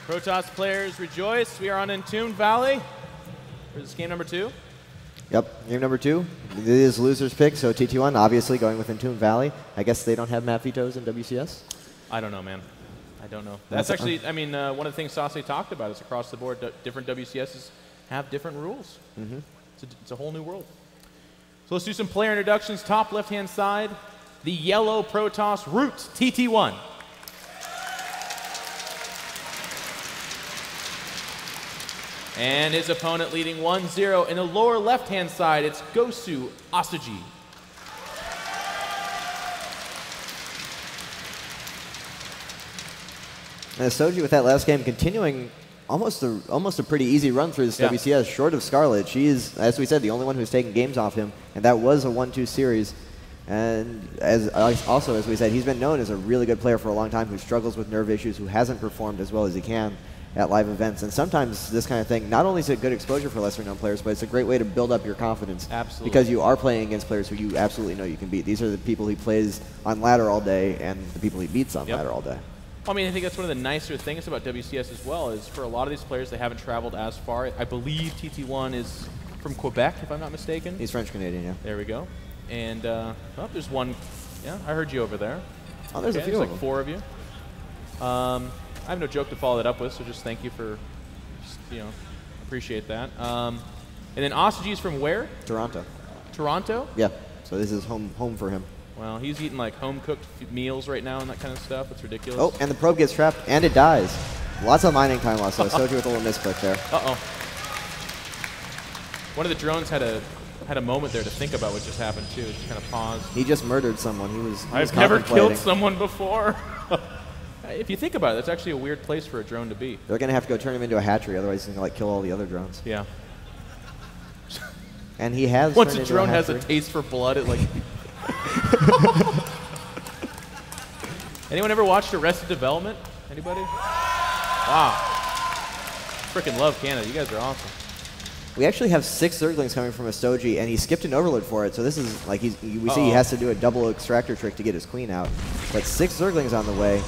Protoss players rejoice. We are on Entombed Valley for this game number 2. Yep, game number 2. It is loser's pick, so TT1 obviously going with Entombed Valley. I guess they don't have map vetoes in WCS? I don't know, man. I don't know. That's actually, I mean, one of the things Sase talked about is across the board, different WCSs have different rules. Mm-hmm. It's a whole new world. So let's do some player introductions. Top left-hand side, the yellow Protoss Roots TT1. And his opponent leading 1-0. In the lower left-hand side, it's Gosu Ostojiy. And Ostojiy with that last game continuing almost a pretty easy run through this WCS, short of Scarlet. She is, as we said, the only one who's taken games off him, and that was a 1-2 series. And also, as we said, he's been known as a really good player for a long time who struggles with nerve issues, who hasn't performed as well as he can at live events. And sometimes this kind of thing, not only is it good exposure for lesser-known players, but it's a great way to build up your confidence. Absolutely. Because you are playing against players who you absolutely know you can beat. These are the people he plays on ladder all day and the people he beats on ladder all day. Well, I mean, I think that's one of the nicer things about WCS as well, is for a lot of these players, they haven't traveled as far. I believe TT1 is from Quebec, if I'm not mistaken. He's French-Canadian, yeah. There we go. And, oh, there's one. Yeah, I heard you over there. Oh, there's a few there's of like them. 4 of you. I have no joke to follow that up with, so just thank you for, appreciate that. And then Ostojiy is from where? Toronto. Toronto? Yeah. So this is home for him. Well, he's eating like home-cooked meals right now and that kind of stuff. It's ridiculous. Oh, and the probe gets trapped, and it dies. Lots of mining time lost, so Ostojiy with a little misclick there. Uh-oh. One of the drones had a moment there to think about what just happened, too. Just kind of paused. He just murdered someone. He was I've never killed someone before. If you think about it, that's actually a weird place for a drone to be. They're going to have to go turn him into a hatchery, otherwise he's going to kill all the other drones. Yeah. And he has Once a drone has a taste for blood, it like... Anyone ever watched Arrested Development? Anybody? Wow. Freaking love Canada. You guys are awesome. We actually have 6 Zerglings coming from Ostojiy, and he skipped an overload for it, so this is like we see he has to do a double extractor trick to get his queen out. But 6 Zerglings on the way.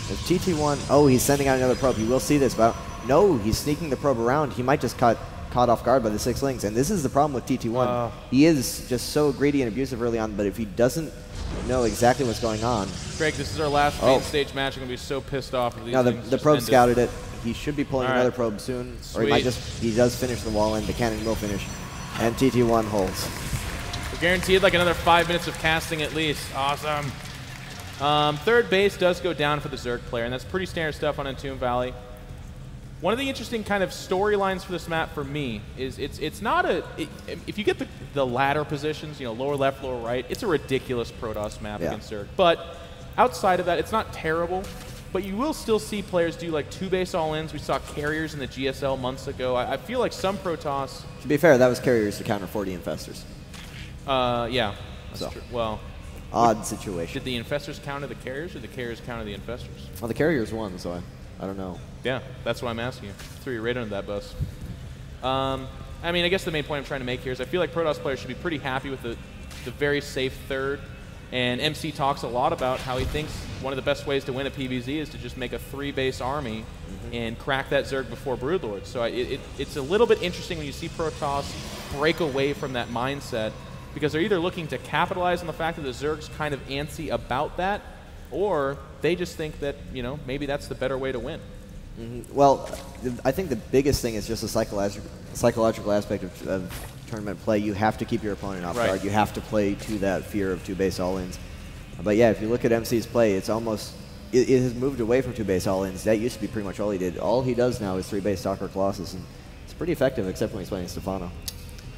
There's TT1. Oh, he's sending out another probe. He will see this, but no, he's sneaking the probe around. He might just caught off guard by the 6 lings, and this is the problem with TT1. He is just so greedy and abusive early on, but if he doesn't know exactly what's going on. Greg, this is our last main stage match. I'm going to be so pissed off if these No, things the probe scouted it. He should be pulling All another right. probe soon. Sweet. Or he might he does finish the wall, and the cannon will finish. And TT1 holds. We're guaranteed like another 5 minutes of casting at least. Awesome. Third base does go down for the Zerg player, and that's pretty standard stuff on Entombed Valley. One of the interesting kind of storylines for this map for me is it's not a... if you get the ladder positions, lower left, lower right, it's a ridiculous Protoss map against Zerg. But outside of that, it's not terrible. But you will still see players do like 2 base all-ins. We saw carriers in the GSL months ago. I feel like some Protoss... To be fair, that was carriers to counter 40 infestors. Yeah. That's true. Well... Odd situation. Did the infestors counter the carriers, or the carriers counter the infestors? Well, the carriers won, so I don't know. Yeah, that's what I'm asking you. Threw you right under that bus. I mean, I guess the main point I'm trying to make here is I feel like Protoss players should be pretty happy with the very safe third. And MC talks a lot about how he thinks one of the best ways to win a PvZ is to just make a 3-base army and crack that Zerg before Broodlord. So it's a little bit interesting when you see Protoss break away from that mindset, because they're either looking to capitalize on the fact that the Zerg's kind of antsy about that, or they just think that, maybe that's the better way to win. Well, I think the biggest thing is just a psychological aspect of tournament play. You have to keep your opponent off guard. You have to play to that fear of 2-base all-ins. But yeah, if you look at MC's play, it's almost... It has moved away from 2-base all-ins. That used to be pretty much all he did. All he does now is 3-base Stalker Colossus, and it's pretty effective, except when he's playing Stefano.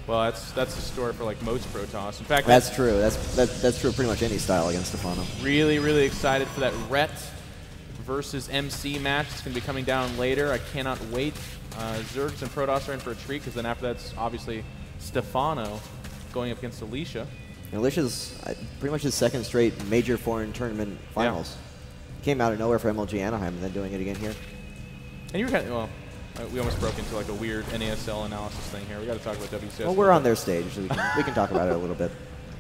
Well, that's the story for like most Protoss. In fact, that's true. That's true of pretty much any style against Stefano. Really, really excited for that Rhett versus MC match. It's going to be coming down later. I cannot wait. Zergs and Protoss are in for a treat, because then after that's obviously Stefano going up against Alicia. And Alicia's pretty much his 2nd straight major foreign tournament finals. Came out of nowhere for MLG Anaheim, and then doing it again here. And you were kind of, well, we almost broke into like a weird NASL analysis thing here. We got to talk about WCS. Well, we're on their stage, so we can talk about it a little bit.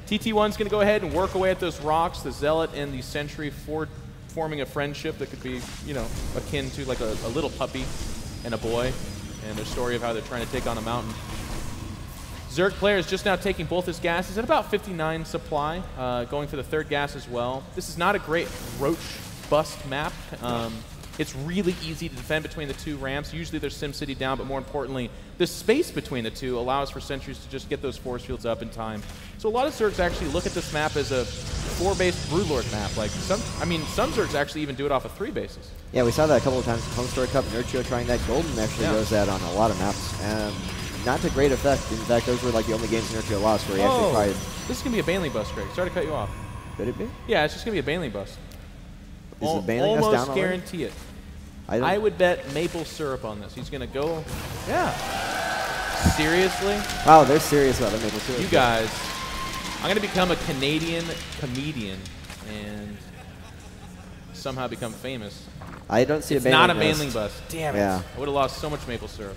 TT1's going to go ahead and work away at those rocks. The Zealot and the Sentry 4 forming a friendship that could be, you know, akin to like a little puppy and a boy, and their story of how they're trying to take on a mountain. Zerg player is just now taking both his gases at about 59 supply, going for the third gas as well. This is not a great roach bust map. It's really easy to defend between the two ramps. Usually there's SimCity down, but more importantly, the space between the two allows for sentries to just get those force fields up in time. So a lot of Zergs actually look at this map as a 4-base Broodlord map. Like some Zergs actually even do it off of 3 bases. Yeah, we saw that a couple of times in Home Story Cup. Nurtio trying that. Golden actually does that on a lot of maps. Not to great effect. In fact, those were like the only games Nurtio lost where he actually tried. This is going to be a Baneling bust, Greg. Sorry to cut you off. Could it be? Yeah, it's just going to be a Baneling bust. Is the Baneling down almost guarantee it. I would bet maple syrup on this. He's going to go. Yeah. Seriously? Wow, they're serious about the maple syrup. You guys, I'm going to become a Canadian comedian and somehow become famous. I don't see it's a Baneling. Not a Baneling bust. Damn it. Yeah. I would have lost so much maple syrup.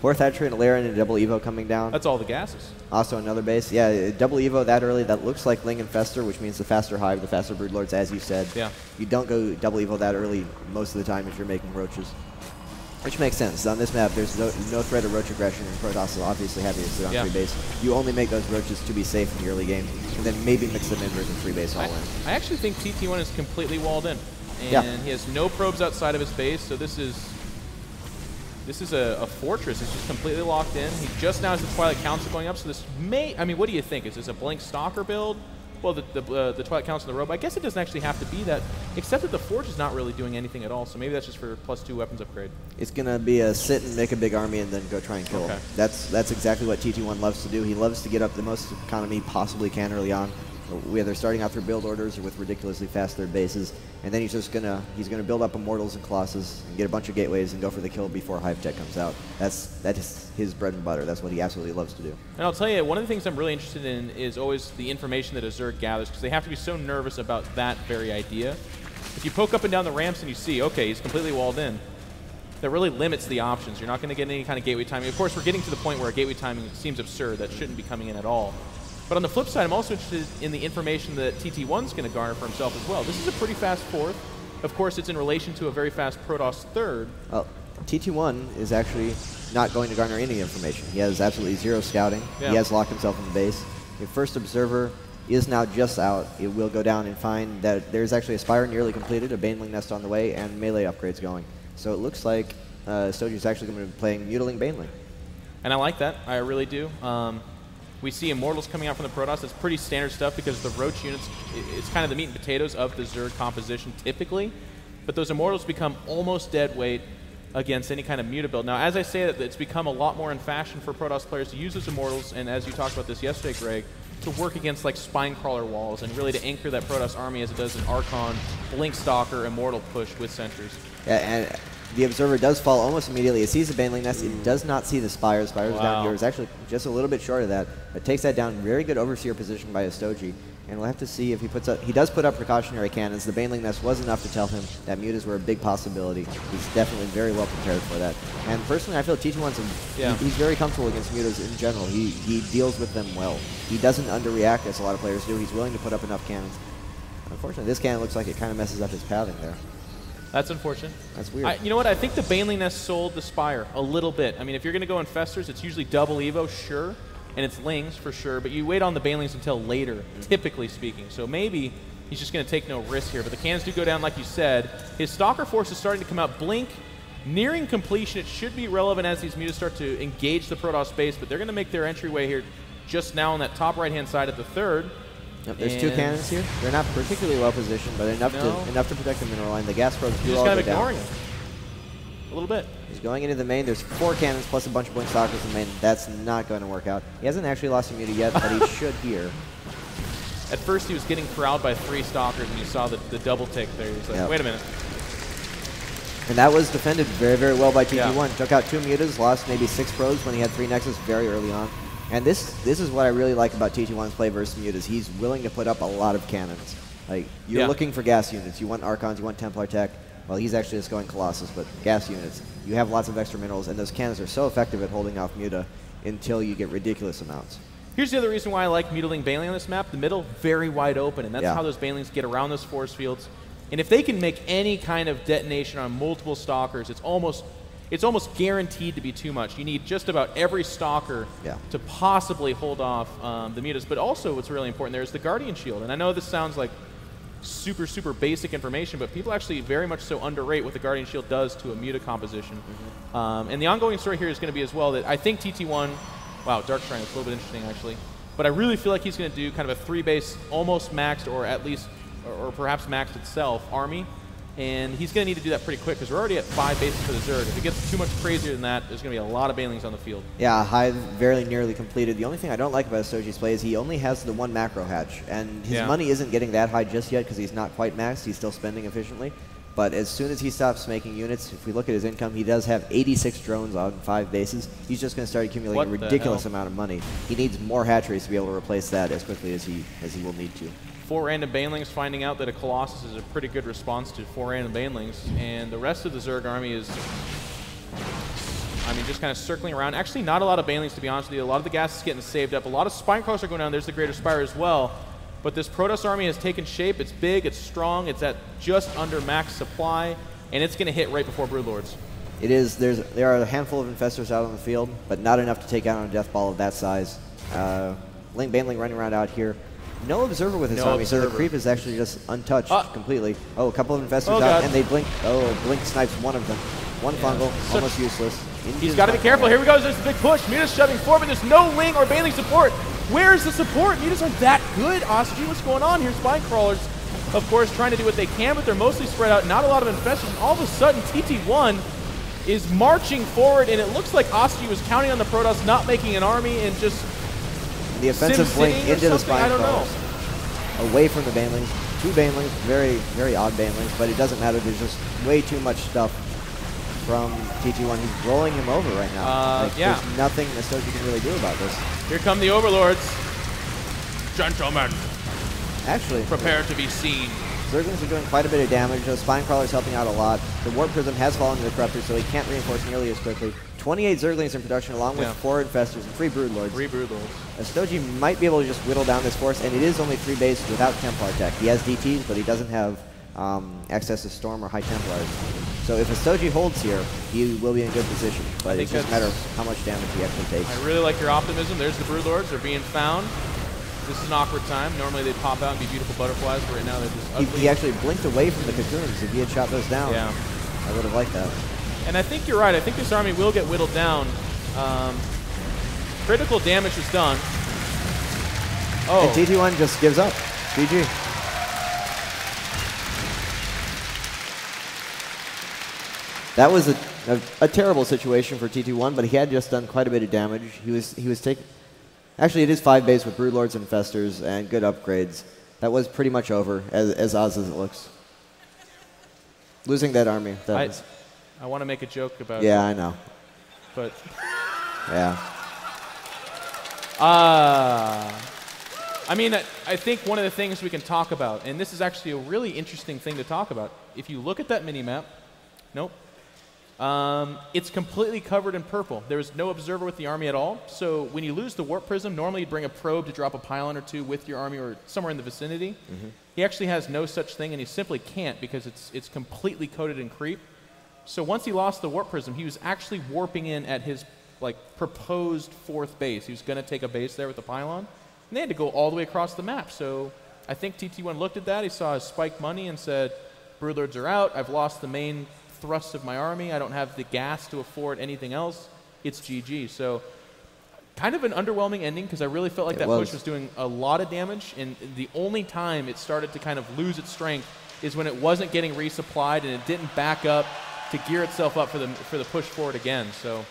4th Hatchery and a Laren and a double Evo coming down. That's all the gases. Also another base. Yeah, double Evo that early. That looks like Ling and Fester, which means the faster Hive, the faster Broodlords, as you said. Yeah. You don't go double Evo that early most of the time if you're making roaches. Which makes sense. On this map, there's no threat of roach aggression, and Protoss is obviously happy to sit on 3 base. You only make those roaches to be safe in the early game, and then maybe mix them in versus 3 base all in. I actually think TT1 is completely walled in. And he has no probes outside of his base, so this is a fortress. It's just completely locked in. He just now has the Twilight Council going up, so this may... I mean, what do you think? Is this a Blink Stalker build? Well, the Twilight Council and the Robe, I guess it doesn't actually have to be that, except that the Forge is not really doing anything at all, so maybe that's just for +2 weapons upgrade. It's going to be a sit and make a big army and then go try and kill him. That's exactly what TT1 loves to do. He loves to get up the most economy possibly can early on, whether starting out through build orders or with ridiculously fast third bases, and then he's gonna build up Immortals and Colossus and get a bunch of gateways and go for the kill before Hive Tech comes out. That is his bread and butter. That's what he absolutely loves to do. And I'll tell you, one of the things I'm really interested in is always the information that a Zerg gathers, because they have to be so nervous about that very idea. If you poke up and down the ramps and you see, okay, he's completely walled in, that really limits the options. You're not going to get any kind of gateway timing. Of course, we're getting to the point where gateway timing seems absurd. That shouldn't be coming in at all. But on the flip side, I'm also interested in the information that TT1's going to garner for himself as well. This is a pretty fast 4th. Of course, it's in relation to a very fast Protoss 3rd. Well, TT1 is actually not going to garner any information. He has absolutely 0 scouting. He has locked himself in the base. The first observer is now just out. It will go down and find that there's actually a Spire nearly completed, a Baneling Nest on the way, and melee upgrades going. So it looks like Ostojiy is actually going to be playing Mutiling Baneling. And I like that. I really do. We see Immortals coming out from the Protoss. That's pretty standard stuff because the Roach units, it's kind of the meat and potatoes of the Zerg composition typically. But those Immortals become almost dead weight against any kind of Muta build. Now, as I say that, it's become a lot more in fashion for Protoss players to use those Immortals, and as you talked about this yesterday, Greg, to work against like spine crawler walls and really to anchor that Protoss army as it does an Archon, Blink Stalker, Immortal push with sentries. Yeah, and the Observer does fall almost immediately. It sees the Baneling Nest. It does not see the Spire. The Spire's down here. It's actually just a little bit short of that. It takes that down. Very good Overseer position by Ostojiy. And we'll have to see if he puts up... He does put up precautionary cannons. The Baneling Nest was enough to tell him that Mutas were a big possibility. He's definitely very well prepared for that. And personally, I feel TT1's he's very comfortable against Mutas in general. He deals with them well. He doesn't underreact as a lot of players do. He's willing to put up enough cannons. Unfortunately, this cannon looks like it kind of messes up his pathing there. That's unfortunate. That's weird. You know what? I think the Baneling Nest sold the Spire a little bit. I mean, if you're going to go Infestors, it's usually double Evo, sure, and it's Lings for sure, but you wait on the Banelings until later, typically speaking. So maybe he's just going to take no risk here. But the cannons do go down, like you said. His Stalker Force is starting to come out. Blink, nearing completion. It should be relevant as these Mutas start to engage the Protoss base, but they're going to make their entryway here just now on that top right-hand side at the third. Yep, there's 2 cannons here. They're not particularly well positioned, but enough to protect the mineral line. The gas probes do all go down. He's kind of ignoring it a little bit. He's going into the main. There's 4 cannons plus a bunch of Blink Stalkers in the main. That's not going to work out. He hasn't actually lost a Muta yet, but he should here. At first, he was getting corralled by 3 Stalkers, and you saw the double take there. He was like, wait a minute. And that was defended very, very well by TT1. Took out 2 Mutas, lost maybe 6 probes when he had 3 Nexus very early on. And this is what I really like about TT1's play versus Mutas. He's willing to put up a lot of cannons. Like, you're looking for gas units. You want Archons, you want Templar Tech. Well, he's actually just going Colossus, but gas units. You have lots of extra minerals, and those cannons are so effective at holding off Muta until you get ridiculous amounts. Here's the other reason why I like Mutiling Baneling on this map. The middle, very wide open, and that's how those Banelings get around those force fields. And if they can make any kind of detonation on multiple Stalkers, it's almost guaranteed to be too much. You need just about every Stalker to possibly hold off the Mutas. But also what's really important there is the Guardian Shield. And I know this sounds like super, super basic information, but people actually very much so underrate what the Guardian Shield does to a Muta composition. And the ongoing story here is going to be as well that I think TT1, wow, Dark Shrine is a little bit interesting actually, but I really feel like he's going to do kind of a 3-base, almost maxed, or at least, or perhaps maxed itself, army. And he's going to need to do that pretty quick because we're already at 5 bases for the Zerg. If it gets too much crazier than that, there's going to be a lot of Banelings on the field. Yeah, Hive very nearly completed. The only thing I don't like about Ostojiy's play is he only has the 1 macro hatch. And his money isn't getting that high just yet because he's not quite maxed. He's still spending efficiently. But as soon as he stops making units, if we look at his income, he does have 86 drones on 5 bases. He's just going to start accumulating a ridiculous amount of money. He needs more hatcheries to be able to replace that as quickly as he will need to. 4 random Banelings, finding out that a Colossus is a pretty good response to 4 random Banelings, and the rest of the Zerg army is, I mean, just kind of circling around. Actually, not a lot of Banelings, to be honest with you. A lot of the gas is getting saved up. A lot of Spinecrawlers are going down. There's the Greater Spire as well. But this Protoss army has taken shape. It's big, it's strong, it's at just under max supply, and it's going to hit right before Broodlords. It is. There are a handful of Infestors out on the field, but not enough to take out a Death Ball of that size. Baneling running around out here. No Observer with his army, so the creep is actually just untouched completely. Oh, a couple of Infestors out, and they blink. Oh, Blink snipes one of them. One fungal, almost useless. He's got to be careful. Here we go. There's a big push. Muta's shoving forward, but there's no Ling or Baneling support. Where's the support? Mutas aren't that good. Ostojiy, what's going on here? Spinecrawlers, of course, trying to do what they can, but they're mostly spread out. Not a lot of Infestors. And all of a sudden, TT1 is marching forward, and it looks like Ostojiy was counting on the Protoss not making an army and just the offensive blink into the Spinecrawlers. I don't know. Away from the Banelings. 2 Banelings, very, very odd Banelings, but it doesn't matter. There's just way too much stuff from TT1. He's rolling him over right now. There's nothing Ostojiy can really do about this. Here come the Overlords. Gentlemen, actually, prepare to be seen. Zerglings are doing quite a bit of damage. Those Spinecrawlers helping out a lot. The Warp Prism has fallen to the Corruptor, so he can't reinforce nearly as quickly. 28 Zerglings in production, along with 4 Infestors and 3 Broodlords. 3 Broodlords. Ostojiy might be able to just whittle down this force, and it is only 3 bases without Templar tech. He has DTs, but he doesn't have access to Storm or High Templars. So if Ostojiy holds here, he will be in a good position, but it's just a matter of how much damage he actually takes. I really like your optimism. There's the Broodlords. They're being found. This is an awkward time. Normally they'd pop out and be beautiful butterflies, but right now they're just ugly. He actually blinked away from the cocoons. If he had shot those down, I would have liked that. And I think you're right. I think this army will get whittled down. Critical damage is done. Oh. And TT1 just gives up. GG. That was a terrible situation for TT1, but he had just done quite a bit of damage. He was taking. Actually, it is 5 base with Broodlords and Infestors and good upgrades. That was pretty much over, as odd as it looks. Losing that army. I want to make a joke about it. I know. But. Yeah. I mean, I think one of the things we can talk about, and this is actually a really interesting thing to talk about, if you look at that mini-map, nope. It's completely covered in purple. There's no observer with the army at all. So when you lose the Warp Prism, normally you'd bring a probe to drop a pylon or 2 with your army or somewhere in the vicinity. He actually has no such thing, and he simply can't because it's completely coated in creep. So once he lost the Warp Prism, he was actually warping in at his proposed 4th base. He was going to take a base there with the pylon, and they had to go all the way across the map. So I think TT1 looked at that. He saw his spike money and said, Broodlords are out. I've lost the main thrust of my army. I don't have the gas to afford anything else. It's GG. So kind of an underwhelming ending because I really felt like that push was doing a lot of damage, and the only time it started to kind of lose its strength is when it wasn't getting resupplied and it didn't back up to gear itself up for the push forward again. So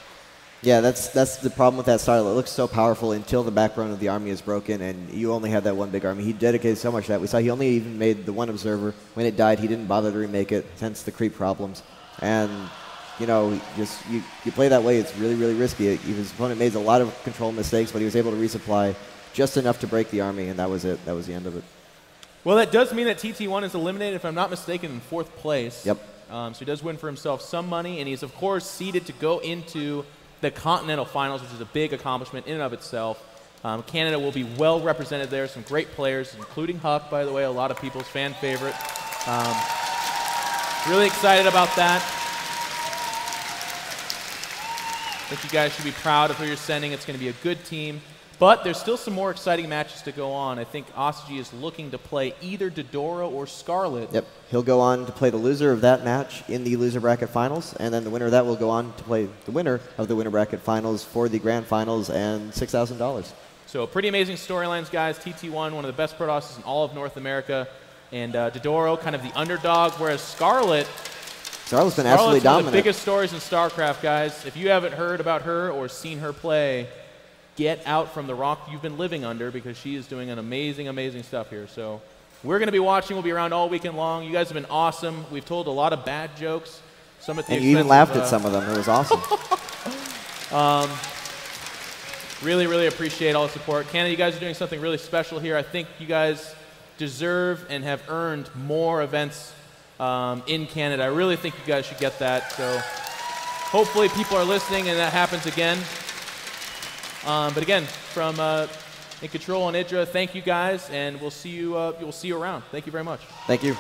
yeah, that's the problem with that style. It looks so powerful until the backbone of the army is broken and you only have that one big army. He dedicated so much to that. We saw he only even made the 1 observer. When it died, he didn't bother to remake it, hence the creep problems. And, you know, you play that way, it's really, really risky. His opponent made a lot of control mistakes, but he was able to resupply just enough to break the army, and that was it. That was the end of it. Well, that does mean that TT1 is eliminated, if I'm not mistaken, in 4th place. Yep. So he does win for himself some money, and he's, of course, seeded to go into the Continental Finals, which is a big accomplishment in and of itself. Canada will be well represented there. Some great players, including Huck, by the way, a lot of people's fan favorite. Really excited about that. I think you guys should be proud of who you're sending. It's going to be a good team. But there's still some more exciting matches to go on. I think Ostojiy is looking to play either Dodoro or Scarlet. Yep. He'll go on to play the loser of that match in the loser bracket finals, and then the winner of that will go on to play the winner of the winner bracket finals for the grand finals and $6,000. So pretty amazing storylines, guys. TT1, one of the best Protosses in all of North America. And Dodoro, kind of the underdog, whereas Scarlet's been absolutely dominant. One of the biggest stories in StarCraft, guys. If you haven't heard about her or seen her play, get out from the rock you've been living under, because she is doing an amazing, amazing stuff here. So we're going to be watching. We'll be around all weekend long. You guys have been awesome. We've told a lot of bad jokes. Some at the and you even laughed at some of them. It was awesome. Really, really appreciate all the support. Canada, you guys are doing something really special here. I think you guys deserve and have earned more events in Canada. I really think you guys should get that. So hopefully people are listening and that happens again. But again, from In Control and Idra, thank you guys, and we'll see you around. Thank you very much. Thank you.